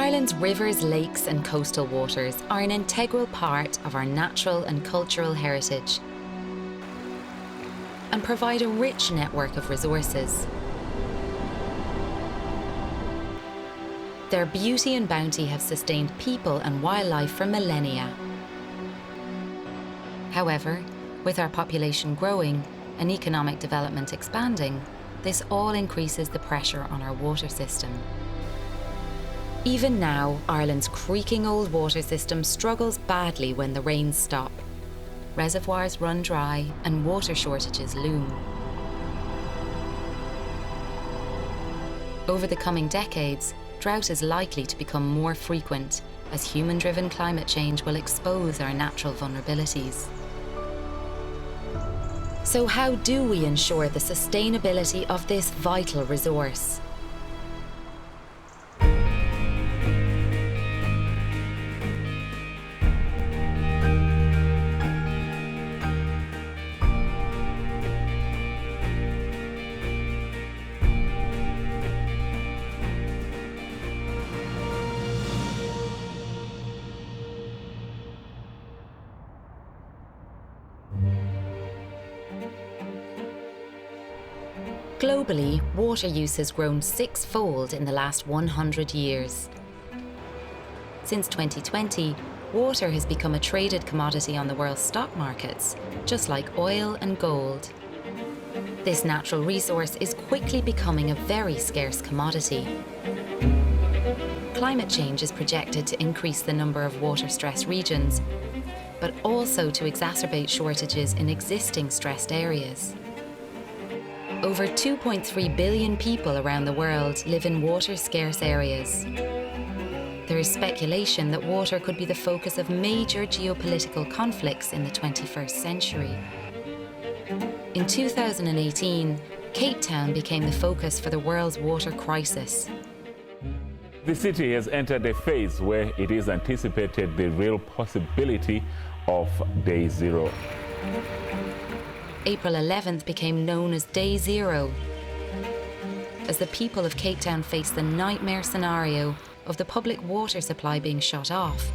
Ireland's rivers, lakes and coastal waters are an integral part of our natural and cultural heritage and provide a rich network of resources. Their beauty and bounty have sustained people and wildlife for millennia. However, with our population growing and economic development expanding, this all increases the pressure on our water system. Even now, Ireland's creaking old water system struggles badly when the rains stop. Reservoirs run dry and water shortages loom. Over the coming decades, drought is likely to become more frequent as human-driven climate change will expose our natural vulnerabilities. So how do we ensure the sustainability of this vital resource? Globally, water use has grown six-fold in the last 100 years. Since 2020, water has become a traded commodity on the world's stock markets, just like oil and gold. This natural resource is quickly becoming a very scarce commodity. Climate change is projected to increase the number of water-stressed regions, but also to exacerbate shortages in existing stressed areas. Over 2.3 billion people around the world live in water-scarce areas. There is speculation that water could be the focus of major geopolitical conflicts in the 21st century. In 2018, Cape Town became the focus for the world's water crisis. The city has entered a phase where it is anticipated the real possibility of Day Zero. April 11th became known as Day Zero, as the people of Cape Town faced the nightmare scenario of the public water supply being shut off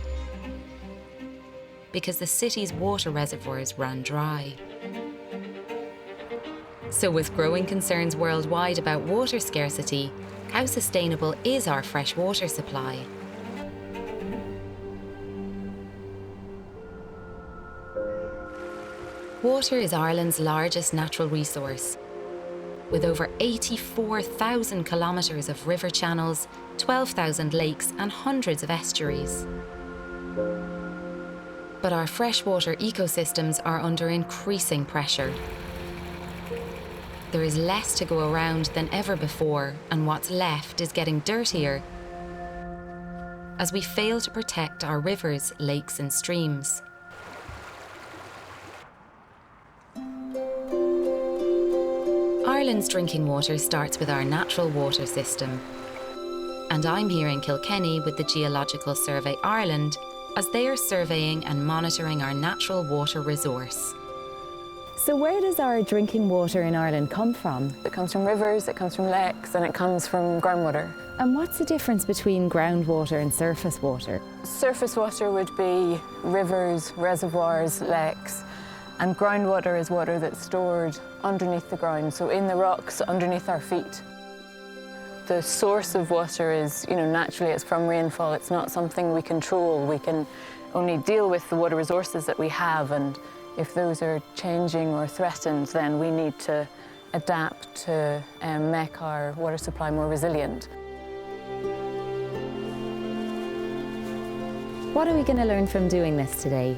because the city's water reservoirs ran dry. So with growing concerns worldwide about water scarcity, how sustainable is our fresh water supply? Water is Ireland's largest natural resource, with over 84,000 kilometres of river channels, 12,000 lakes and hundreds of estuaries. But our freshwater ecosystems are under increasing pressure. There is less to go around than ever before, and what's left is getting dirtier as we fail to protect our rivers, lakes and streams. Ireland's drinking water starts with our natural water system. And I'm here in Kilkenny with the Geological Survey Ireland as they are surveying and monitoring our natural water resource. So where does our drinking water in Ireland come from? It comes from rivers, it comes from lakes, and it comes from groundwater. And what's the difference between groundwater and surface water? Surface water would be rivers, reservoirs, lakes, and groundwater is water that's stored underneath the ground, so in the rocks underneath our feet. The source of water is, naturally it's from rainfall. It's not something we control. We can only deal with the water resources that we have, and if those are changing or threatened, then we need to adapt to make our water supply more resilient. What are we going to learn from doing this today?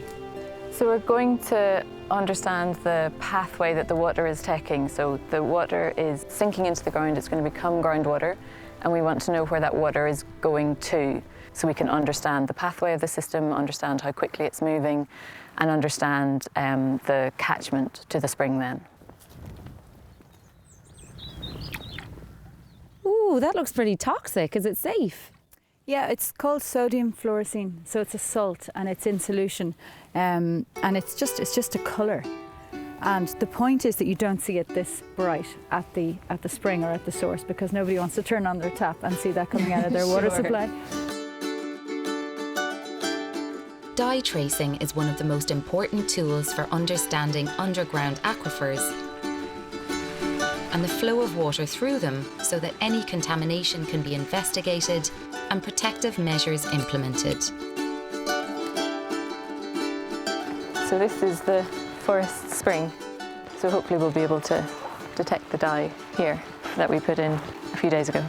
So we're going to understand the pathway that the water is taking. So the water is sinking into the ground, it's going to become groundwater, and we want to know where that water is going to, so we can understand the pathway of the system, understand how quickly it's moving, and understand the catchment to the spring then. Ooh, that looks pretty toxic. Is it safe? Yeah, it's called sodium fluorescein, so it's a salt and it's in solution, and it's just a colour. And the point is that you don't see it this bright at the spring or at the source, because nobody wants to turn on their tap and see that coming out of their water supply. Dye tracing is one of the most important tools for understanding underground aquifers and the flow of water through them so that any contamination can be investigated and protective measures implemented. So this is the forest spring. So hopefully we'll be able to detect the dye here that we put in a few days ago.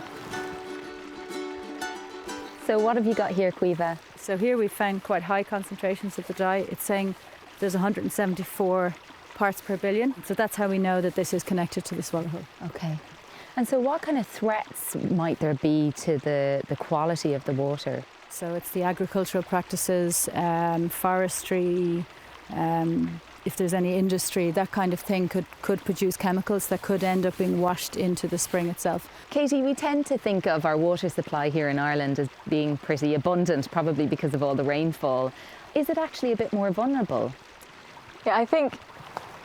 So what have you got here, Caoimhe? So here we found quite high concentrations of the dye. It's saying there's 174 parts per billion. So that's how we know that this is connected to the swallowhole. Okay. And so what kind of threats might there be to the quality of the water? So it's the agricultural practices, forestry, if there's any industry, that kind of thing could produce chemicals that could end up being washed into the spring itself. Katie, we tend to think of our water supply here in Ireland as being pretty abundant, probably because of all the rainfall. Is it actually a bit more vulnerable? Yeah, I think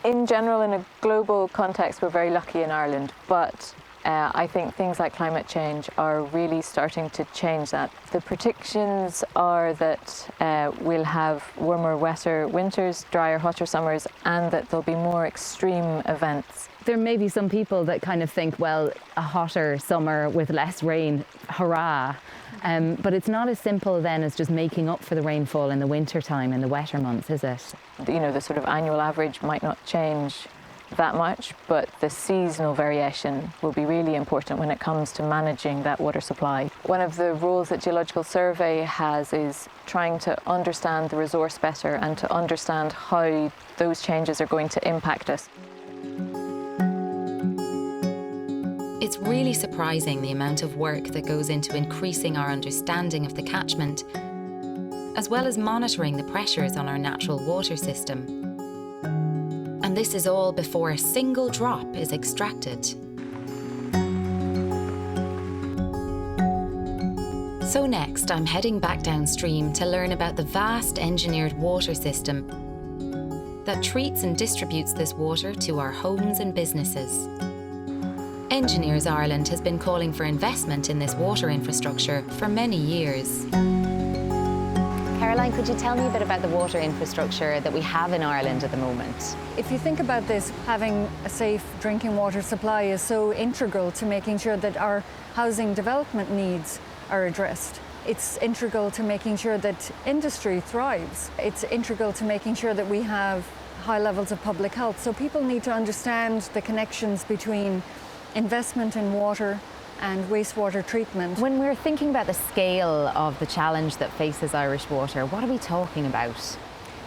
in general, in a global context, we're very lucky in Ireland, but I think things like climate change are really starting to change that. The predictions are that we'll have warmer, wetter winters, drier, hotter summers, and that there'll be more extreme events. There may be some people that kind of think, well, a hotter summer with less rain, hurrah. But it's not as simple then as just making up for the rainfall in the winter time, in the wetter months, is it? You know, the sort of annual average might not change that much, but the seasonal variation will be really important when it comes to managing that water supply. One of the roles that Geological Survey has is trying to understand the resource better and to understand how those changes are going to impact us. It's really surprising the amount of work that goes into increasing our understanding of the catchment, as well as monitoring the pressures on our natural water system. And this is all before a single drop is extracted. So next, I'm heading back downstream to learn about the vast engineered water system that treats and distributes this water to our homes and businesses. Engineers Ireland has been calling for investment in this water infrastructure for many years. Caroline, could you tell me a bit about the water infrastructure that we have in Ireland at the moment? If you think about this, having a safe drinking water supply is so integral to making sure that our housing development needs are addressed. It's integral to making sure that industry thrives. It's integral to making sure that we have high levels of public health. So people need to understand the connections between investment in water and wastewater treatment. When we're thinking about the scale of the challenge that faces Irish water, what are we talking about?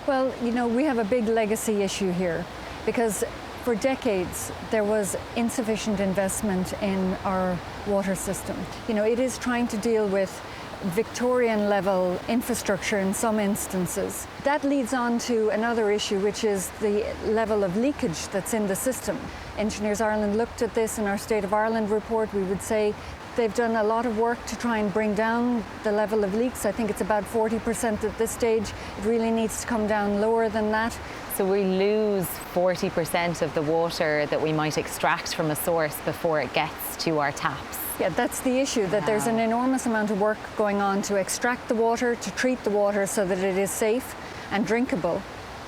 Well, you know, we have a big legacy issue here because for decades there was insufficient investment in our water system. You know, it is trying to deal with Victorian level infrastructure in some instances. That leads on to another issue, which is the level of leakage that's in the system. Engineers Ireland looked at this in our State of Ireland report. We would say they've done a lot of work to try and bring down the level of leaks. I think it's about 40% at this stage. It really needs to come down lower than that. So we lose 40% of the water that we might extract from a source before it gets to our taps. Yeah, that's the issue, that there's an enormous amount of work going on to extract the water, to treat the water so that it is safe and drinkable.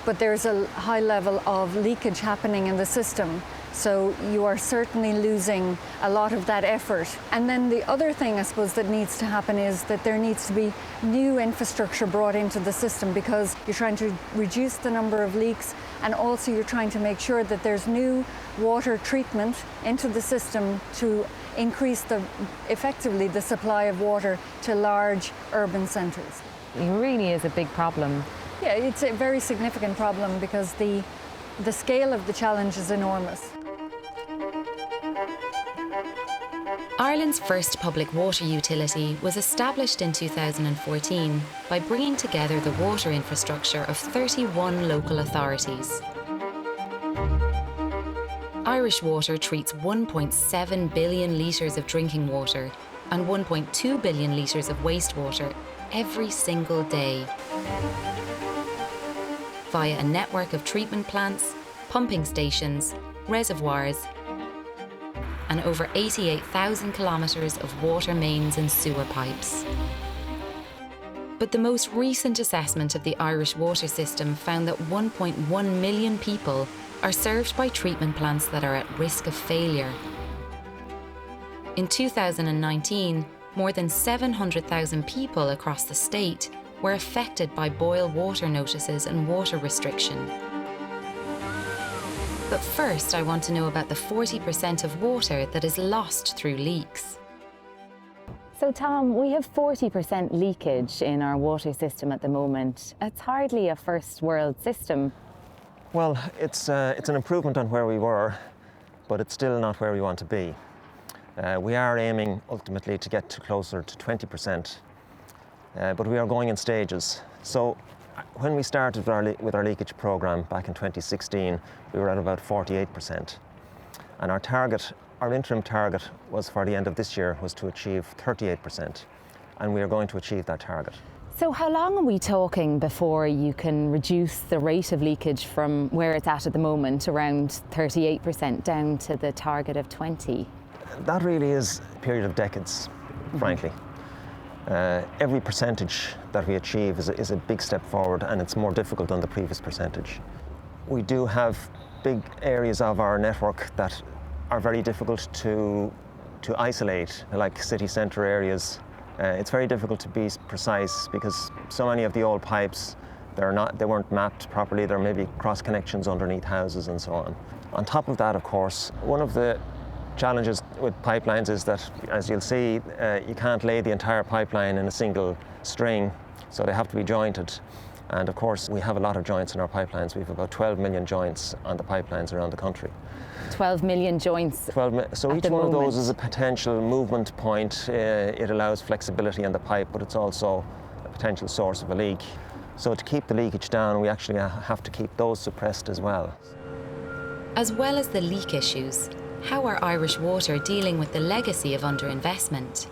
But there's a high level of leakage happening in the system. So you are certainly losing a lot of that effort. And then the other thing, I suppose, that needs to happen is that there needs to be new infrastructure brought into the system because you're trying to reduce the number of leaks and also you're trying to make sure that there's new water treatment into the system to increase effectively the supply of water to large urban centres. It really is a big problem. Yeah, it's a very significant problem because the scale of the challenge is enormous. Ireland's first public water utility was established in 2014 by bringing together the water infrastructure of 31 local authorities. Irish Water treats 1.7 billion litres of drinking water and 1.2 billion litres of wastewater every single day via a network of treatment plants, pumping stations, reservoirs, and over 88,000 kilometres of water mains and sewer pipes. But the most recent assessment of the Irish water system found that 1.1 million people are served by treatment plants that are at risk of failure. In 2019, more than 700,000 people across the state were affected by boil water notices and water restriction. But first, I want to know about the 40% of water that is lost through leaks. So Tom, we have 40% leakage in our water system at the moment. It's hardly a first world system. Well, it's an improvement on where we were, but it's still not where we want to be. We are aiming ultimately to get to closer to 20%, but we are going in stages. So when we started with our leakage programme back in 2016, we were at about 48%. And our interim target was for the end of this year was to achieve 38%, and we are going to achieve that target. So how long are we talking before you can reduce the rate of leakage from where it's at the moment, around 38%, down to the target of 20%? That really is a period of decades, frankly. Every percentage that we achieve is a big step forward, and it's more difficult than the previous percentage. We do have big areas of our network that are very difficult to isolate, like city centre areas. It's very difficult to be precise because so many of the old pipes, they weren't mapped properly. There may be cross connections underneath houses and so on. On top of that, of course, one of the challenges with pipelines is that, as you'll see, you can't lay the entire pipeline in a single string, so they have to be jointed. And of course, we have a lot of joints in our pipelines. We have about 12 million joints on the pipelines around the country. 12 million joints. So each one of those is a potential movement point. It allows flexibility in the pipe, but it's also a potential source of a leak. So to keep the leakage down, we actually have to keep those suppressed as well. As well as the leak issues, how are Irish Water dealing with the legacy of underinvestment?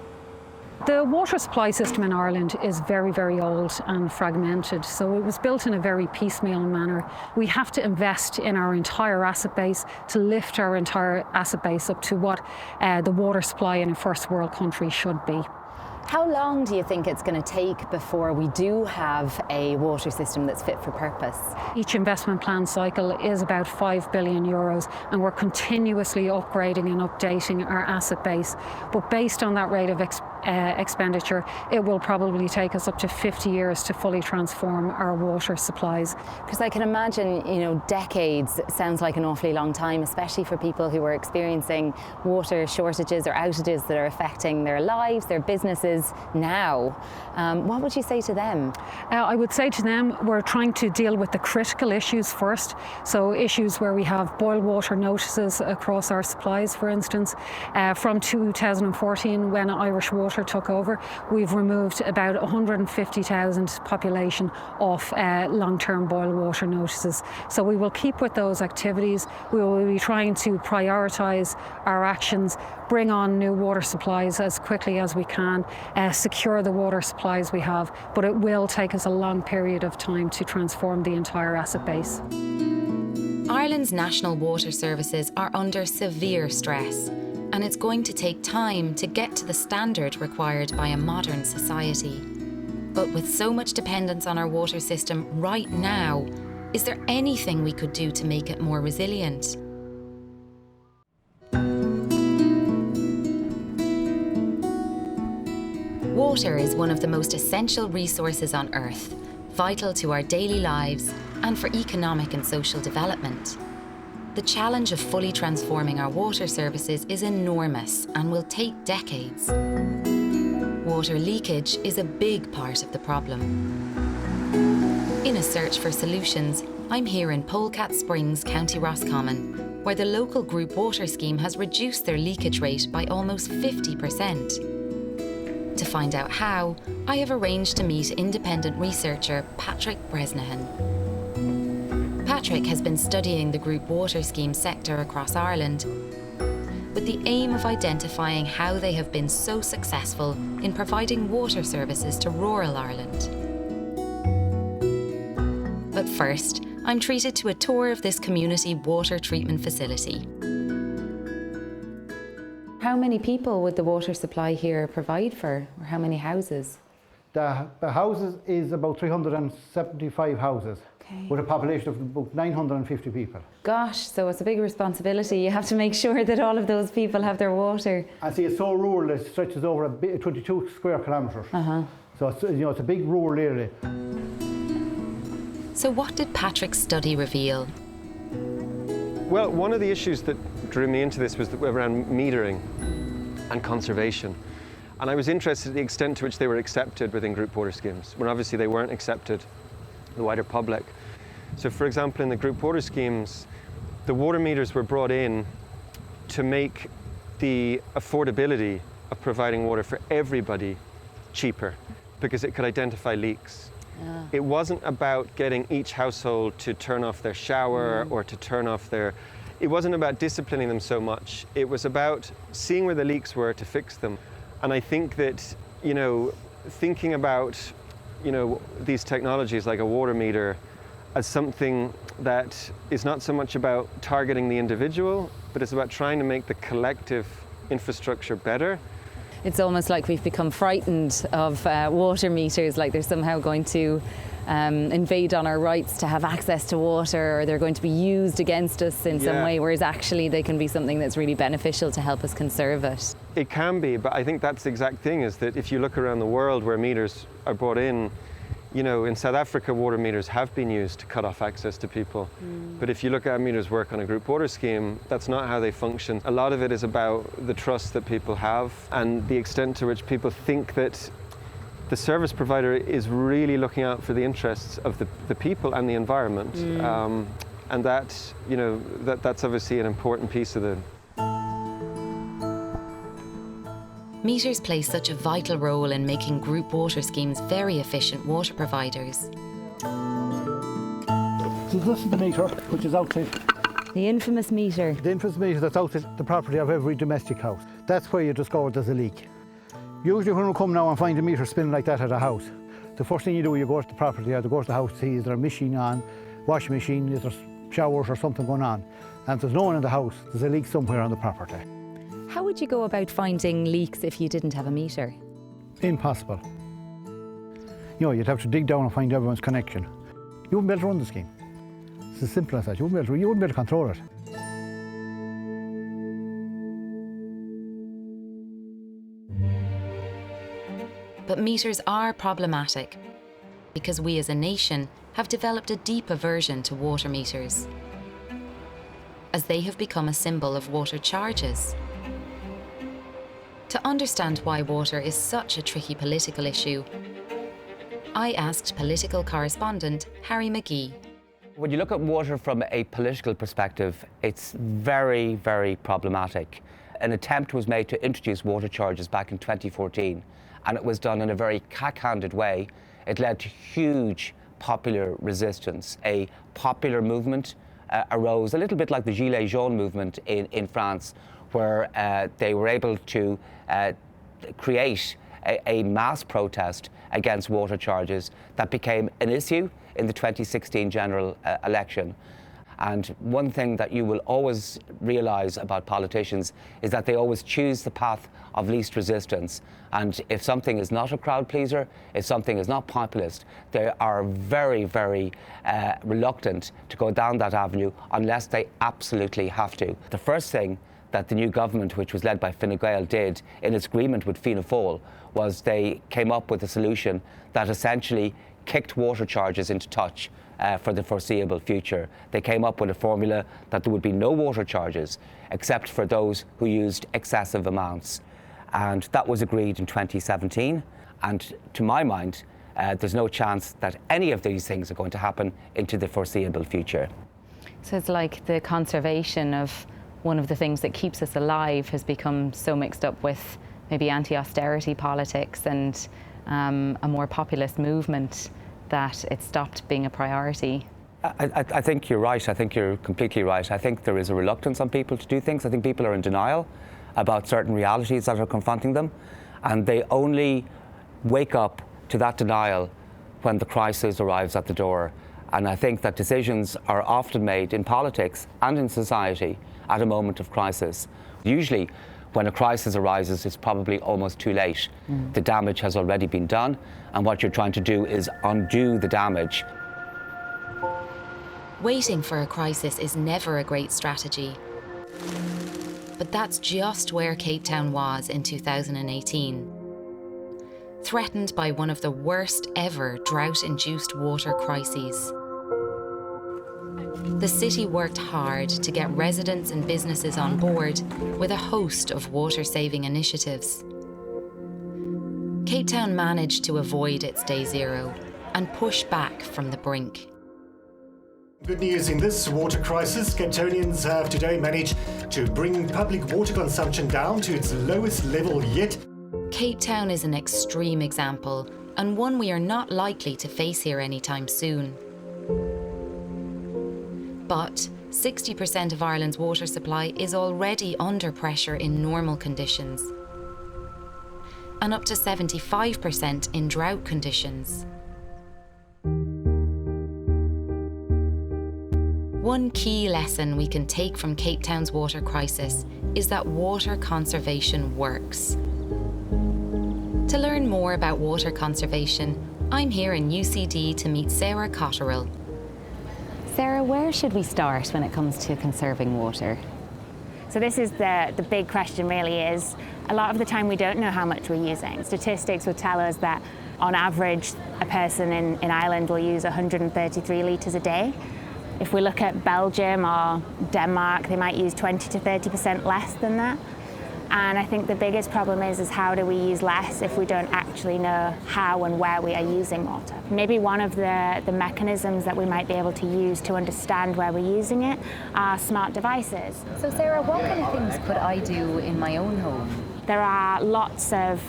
The water supply system in Ireland is very, very old and fragmented, so it was built in a very piecemeal manner. We have to invest in our entire asset base to lift our entire asset base up to what the water supply in a first world country should be. How long do you think it's going to take before we do have a water system that's fit for purpose? Each investment plan cycle is about €5 billion, and we're continuously upgrading and updating our asset base. But based on that rate of expenditure, it will probably take us up to 50 years to fully transform our water supplies. Because I can imagine, decades sounds like an awfully long time, especially for people who are experiencing water shortages or outages that are affecting their lives, their businesses now. What would you say to them? I would say to them, we're trying to deal with the critical issues first. So issues where we have boil water notices across our supplies, for instance. From 2014, when Irish Water took over, we've removed about 150,000 population off long-term boil water notices. So we will keep with those activities. We will be trying to prioritise our actions, bring on new water supplies as quickly as we can, secure the water supplies we have, but it will take us a long period of time to transform the entire asset base. Ireland's national water services are under severe stress, and it's going to take time to get to the standard required by a modern society. But with so much dependence on our water system right now, is there anything we could do to make it more resilient? Water is one of the most essential resources on Earth, vital to our daily lives and for economic and social development. The challenge of fully transforming our water services is enormous and will take decades. Water leakage is a big part of the problem. In a search for solutions, I'm here in Polecat Springs, County Roscommon, where the local group water scheme has reduced their leakage rate by almost 50%. To find out how, I have arranged to meet independent researcher Patrick Bresnahan. Patrick has been studying the group water scheme sector across Ireland with the aim of identifying how they have been so successful in providing water services to rural Ireland. But first, I'm treated to a tour of this community water treatment facility. How many people would the water supply here provide for, or how many houses? The houses is about 375 houses, with a population of about 950 people. Gosh, so it's a big responsibility. You have to make sure that all of those people have their water. And see, it's so rural, it stretches over 22 square kilometres. So it's, it's a big rural area. So what did Patrick's study reveal? Well, one of the issues that drew me into this was around metering and conservation. And I was interested in the extent to which they were accepted within group water schemes, when obviously they weren't accepted the wider public. So for example, in the group water schemes, the water meters were brought in to make the affordability of providing water for everybody cheaper, because it could identify leaks. It wasn't about getting each household to turn off their shower or to turn off their... It wasn't about disciplining them so much. It was about seeing where the leaks were to fix them. And I think that, thinking about, these technologies like a water meter as something that is not so much about targeting the individual, but it's about trying to make the collective infrastructure better. It's almost like we've become frightened of water meters, like they're somehow going to invade on our rights to have access to water, or they're going to be used against us in some way, whereas actually they can be something that's really beneficial to help us conserve it. It can be, but I think that's the exact thing, is that if you look around the world where meters are brought in, in South Africa, water meters have been used to cut off access to people. But if you look at how meters work on a group water scheme, that's not how they function. A lot of it is about the trust that people have and the extent to which people think that the service provider is really looking out for the interests of the people and the environment. And that, that's obviously an important piece of it. Meters play such a vital role in making group water schemes very efficient water providers. So this is the meter, which is outside. The infamous meter. The infamous meter that's outside the property of every domestic house. That's where you discover there's a leak. Usually when we come now and find a meter spinning like that at a house, the first thing you do, you go to the property or you go to the house to see is there a machine on, washing machine, is there showers or something going on. And if there's no one in the house, there's a leak somewhere on the property. How would you go about finding leaks if you didn't have a meter? Impossible. You'd have to dig down and find everyone's connection. You wouldn't be able to run the scheme. It's as simple as that. You wouldn't be able to control it. But meters are problematic because we as a nation have developed a deep aversion to water meters, as they have become a symbol of water charges. To understand why water is such a tricky political issue, I asked political correspondent Harry McGee. When you look at water from a political perspective, it's very, very problematic. An attempt was made to introduce water charges back in 2014, and it was done in a very cack-handed way. It led to huge popular resistance. A popular movement arose, a little bit like the Gilets jaunes movement in France, where they were able to create a mass protest against water charges that became an issue in the 2016 general election. And one thing that you will always realise about politicians is that they always choose the path of least resistance. And if something is not a crowd pleaser, if something is not populist, they are very, very reluctant to go down that avenue unless they absolutely have to. The first thing that the new government, which was led by Fine Gael, did in its agreement with Fianna Fáil was they came up with a solution that essentially kicked water charges into touch for the foreseeable future. They came up with a formula that there would be no water charges except for those who used excessive amounts. And that was agreed in 2017. And to my mind, there's no chance that any of these things are going to happen into the foreseeable future. So it's like the conservation of one of the things that keeps us alive has become so mixed up with maybe anti-austerity politics and a more populist movement that it stopped being a priority. I think you're right. I think you're completely right. I think there is a reluctance on people to do things. I think people are in denial about certain realities that are confronting them, and they only wake up to that denial when the crisis arrives at the door. And I think that decisions are often made in politics and in society at a moment of crisis. Usually, When a crisis arises, it's probably almost too late. The damage has already been done, and what you're trying to do is undo the damage. Waiting for a crisis is never a great strategy. But that's just where Cape Town was in 2018. Threatened by one of the worst ever drought-induced water crises. The city worked hard to get residents and businesses on board with a host of water-saving initiatives. Cape Town managed to avoid its day zero and push back from the brink. Good news in this water crisis, Cape Townians have today managed to bring public water consumption down to its lowest level yet. Cape Town is an extreme example, and one we are not likely to face here anytime soon. But 60% of Ireland's water supply is already under pressure in normal conditions, and up to 75% in drought conditions. One key lesson we can take from Cape Town's water crisis is that water conservation works. To learn more about water conservation, I'm here in UCD to meet Sarah Cotterill. Sarah, where should we start when it comes to conserving water? So this is the big question really is, a lot of the time we don't know how much we're using. Statistics would tell us that on average a person in Ireland will use 133 litres a day. If we look at Belgium or Denmark, they might use 20 to 30% less than that. And I think the biggest problem is how do we use less if we don't actually know how and where we are using water. Maybe one of the mechanisms that we might be able to use to understand where we're using it are smart devices. So Sarah, what kind of things could I do in my own home? There are lots of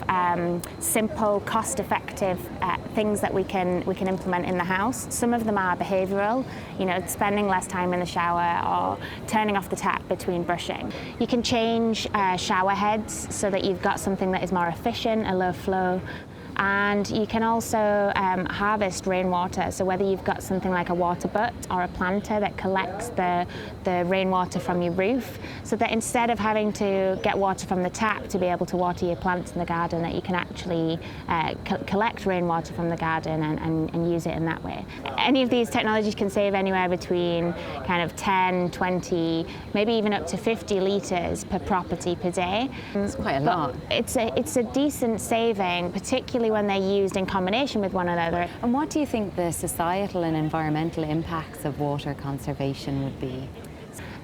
simple, cost-effective things that we can implement in the house. Some of them are behavioural, you know, spending less time in the shower or turning off the tap between brushing. You can change shower heads so that you've got something that is more efficient, a low flow. And you can also harvest rainwater, so whether you've got something like a water butt or a planter that collects the rainwater from your roof, so that instead of having to get water from the tap to be able to water your plants in the garden, that you can actually collect rainwater from the garden and use it in that way. Any of these technologies can save anywhere between kind of 10, 20, maybe even up to 50 litres per property per day. It's quite a lot. It's a decent saving, particularly when they're used in combination with one another. And what do you think the societal and environmental impacts of water conservation would be?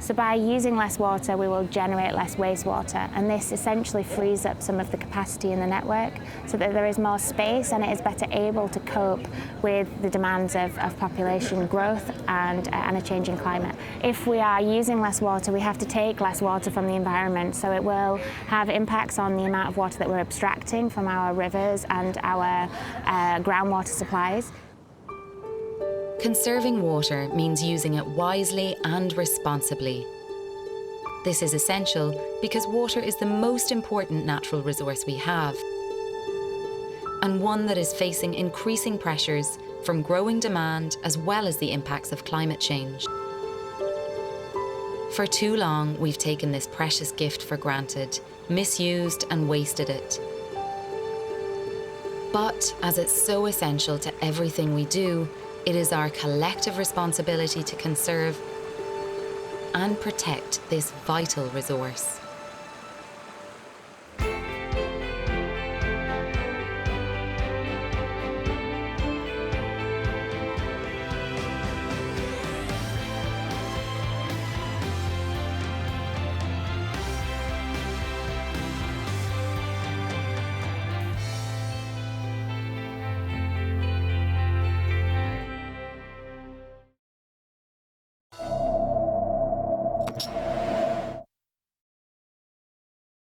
So by using less water, we will generate less wastewater, and this essentially frees up some of the capacity in the network so that there is more space and it is better able to cope with the demands of population growth and a changing climate. If we are using less water, we have to take less water from the environment, so it will have impacts on the amount of water that we're abstracting from our rivers and our groundwater supplies. Conserving water means using it wisely and responsibly. This is essential because water is the most important natural resource we have, and one that is facing increasing pressures from growing demand as well as the impacts of climate change. For too long, we've taken this precious gift for granted, misused and wasted it. But as it's so essential to everything we do, it is our collective responsibility to conserve and protect this vital resource.